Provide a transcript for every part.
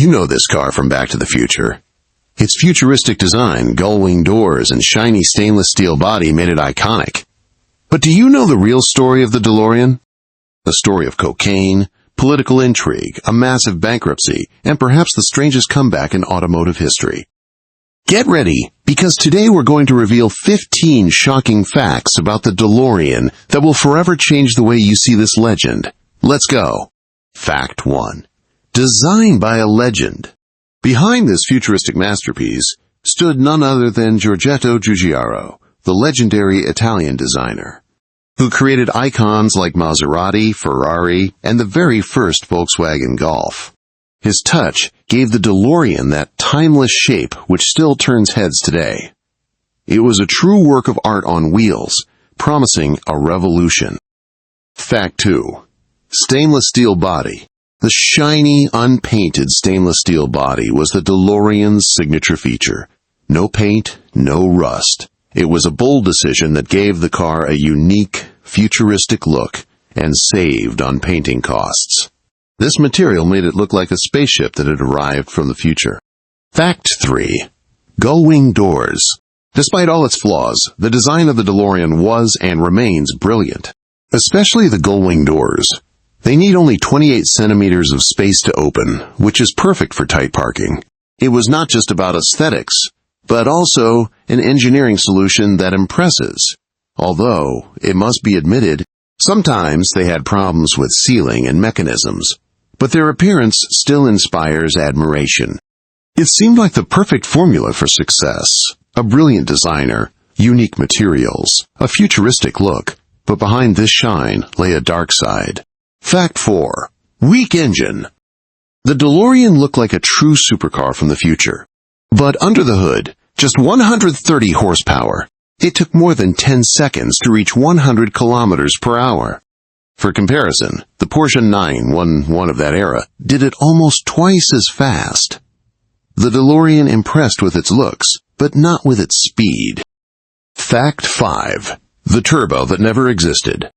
You know this car from Back to the Future. Its futuristic design, gull-wing doors, and shiny stainless steel body made it iconic. But do you know the real story of the DeLorean? A story of cocaine, political intrigue, a massive bankruptcy, and perhaps the strangest comeback in automotive history. Get ready, because today we're going to reveal 15 shocking facts about the DeLorean that will forever change the way you see this legend. Let's go. Fact 1. Designed by a legend. Behind this futuristic masterpiece stood none other than Giorgetto Giugiaro, the legendary Italian designer, who created icons like Maserati, Ferrari, and the very first Volkswagen Golf. His touch gave the DeLorean that timeless shape which still turns heads today. It was a true work of art on wheels, promising a revolution. Fact 2. Stainless steel body. The shiny, unpainted stainless steel body was the DeLorean's signature feature. No paint, no rust. It was a bold decision that gave the car a unique, futuristic look and saved on painting costs. This material made it look like a spaceship that had arrived from the future. Fact 3. Gull-wing doors. Despite all its flaws, the design of the DeLorean was and remains brilliant. Especially the gull-wing doors. They need only 28 centimeters of space to open, which is perfect for tight parking. It was not just about aesthetics, but also an engineering solution that impresses. Although, it must be admitted, sometimes they had problems with sealing and mechanisms, but their appearance still inspires admiration. It seemed like the perfect formula for success. A brilliant designer, unique materials, a futuristic look, but behind this shine lay a dark side. Fact 4. Weak engine. The DeLorean looked like a true supercar from the future. But under the hood, just 130 horsepower. It took more than 10 seconds to reach 100 kilometers per hour. For comparison, the Porsche 911 of that era did it almost twice as fast. The DeLorean impressed with its looks, but not with its speed. Fact 5. The turbo that never existed.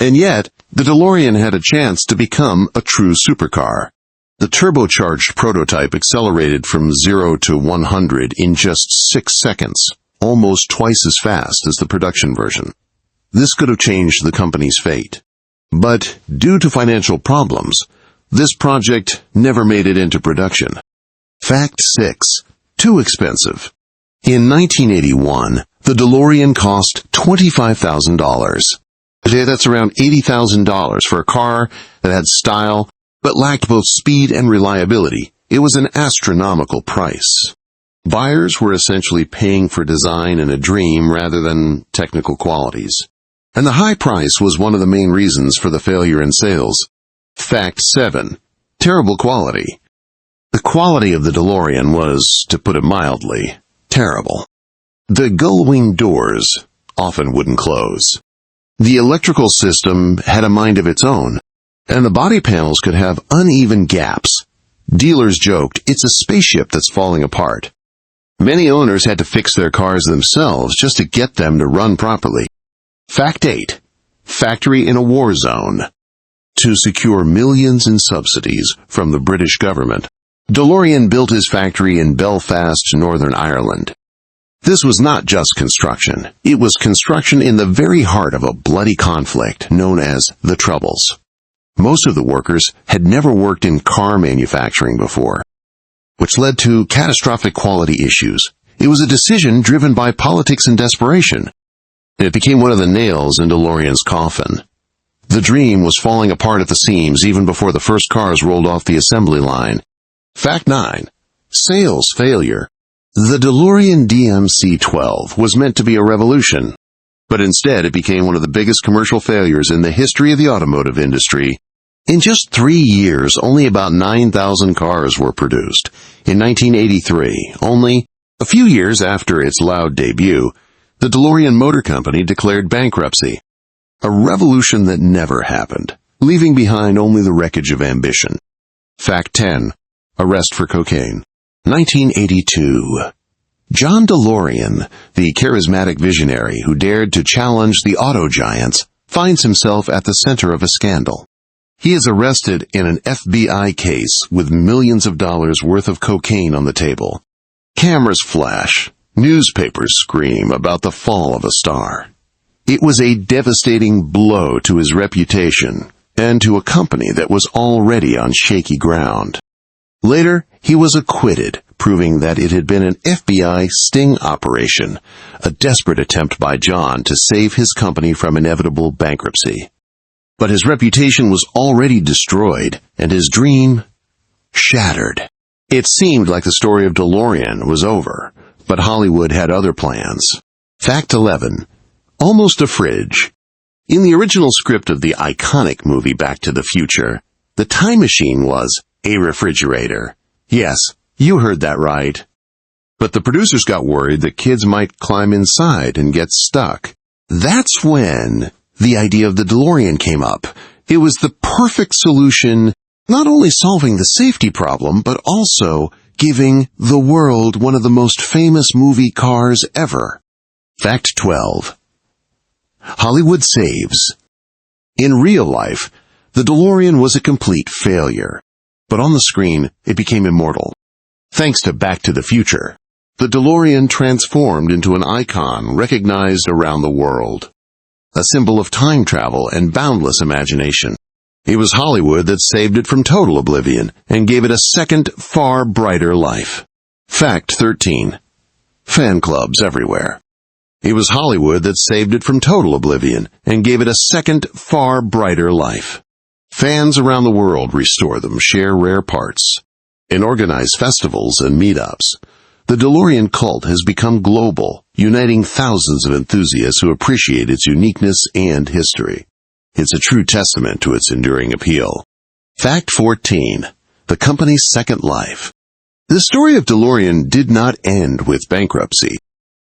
And yet, the DeLorean had a chance to become a true supercar. The turbocharged prototype accelerated from 0 to 100 in just 6 seconds, almost twice as fast as the production version. This could have changed the company's fate. But due to financial problems, this project never made it into production. Fact 6. Too expensive. In 1981, the DeLorean cost $25,000. Today that's around $80,000 for a car that had style but lacked both speed and reliability. It was an astronomical price. Buyers were essentially paying for design and a dream rather than technical qualities. And the high price was one of the main reasons for the failure in sales. Fact 7. Terrible quality. The quality of the DeLorean was, to put it mildly, terrible. The gull-wing doors often wouldn't close. The electrical system had a mind of its own, and the body panels could have uneven gaps. Dealers joked, it's a spaceship that's falling apart. Many owners had to fix their cars themselves just to get them to run properly. Fact 8. Factory in a war zone. To secure millions in subsidies from the British government, DeLorean built his factory in Belfast, Northern Ireland. This was not just construction. It was construction in the very heart of a bloody conflict known as the Troubles. Most of the workers had never worked in car manufacturing before, which led to catastrophic quality issues. It was a decision driven by politics and desperation. It became one of the nails in DeLorean's coffin. The dream was falling apart at the seams even before the first cars rolled off the assembly line. Fact 9. Sales failure. The DeLorean DMC-12 was meant to be a revolution, but instead it became one of the biggest commercial failures in the history of the automotive industry. In just 3 years, only about 9,000 cars were produced. In 1983, only a few years after its loud debut, the DeLorean Motor Company declared bankruptcy. A revolution that never happened, leaving behind only the wreckage of ambition. Fact 10. Arrest for cocaine. 1982. John DeLorean, the charismatic visionary who dared to challenge the auto giants, finds himself at the center of a scandal. He is arrested in an FBI case with millions of dollars worth of cocaine on the table. Cameras flash. Newspapers scream about the fall of a star. It was a devastating blow to his reputation and to a company that was already on shaky ground. Later, he was acquitted, proving that it had been an FBI sting operation, a desperate attempt by John to save his company from inevitable bankruptcy. But his reputation was already destroyed, and his dream shattered. It seemed like the story of DeLorean was over, but Hollywood had other plans. Fact 11. Almost a fridge. In the original script of the iconic movie Back to the Future, the time machine was a refrigerator. Yes, you heard that right. But the producers got worried that kids might climb inside and get stuck. That's when the idea of the DeLorean came up. It was the perfect solution, not only solving the safety problem, but also giving the world one of the most famous movie cars ever. Fact 12. Hollywood saves. In real life, the DeLorean was a complete failure, but on the screen, it became immortal. Thanks to Back to the Future, the DeLorean transformed into an icon recognized around the world, a symbol of time travel and boundless imagination. It was Hollywood that saved it from total oblivion and gave it a second, far brighter life. Fact 13. Fan clubs everywhere. It was Hollywood that saved it from total oblivion and gave it a second, far brighter life. Fans around the world restore them, share rare parts, and organize festivals and meetups. The DeLorean cult has become global, uniting thousands of enthusiasts who appreciate its uniqueness and history. It's a true testament to its enduring appeal. Fact 14. The company's second life. The story of DeLorean did not end with bankruptcy.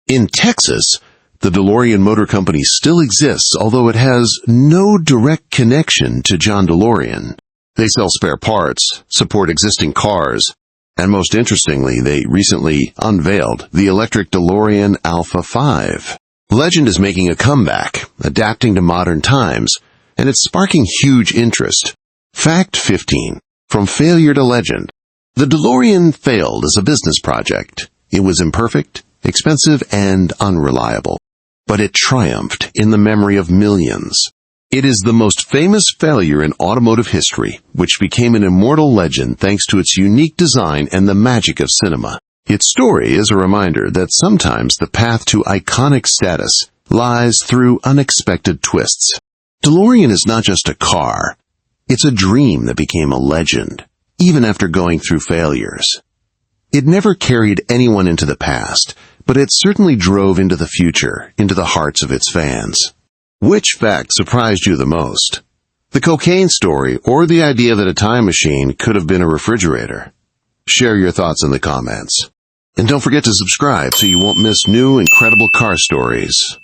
In Texas, the DeLorean Motor Company still exists, although it has no direct connection to John DeLorean. They sell spare parts, support existing cars, and most interestingly, they recently unveiled the electric DeLorean Alpha 5. Legend is making a comeback, adapting to modern times, and it's sparking huge interest. Fact 15. From failure to legend. The DeLorean failed as a business project. It was imperfect, expensive, and unreliable. But it triumphed in the memory of millions. It is the most famous failure in automotive history, which became an immortal legend thanks to its unique design and the magic of cinema. Its story is a reminder that sometimes the path to iconic status lies through unexpected twists. DeLorean is not just a car. It's a dream that became a legend, even after going through failures. It never carried anyone into the past, but it certainly drove into the future, into the hearts of its fans. Which fact surprised you the most? The cocaine story or the idea that a time machine could have been a refrigerator? Share your thoughts in the comments. And don't forget to subscribe so you won't miss new incredible car stories.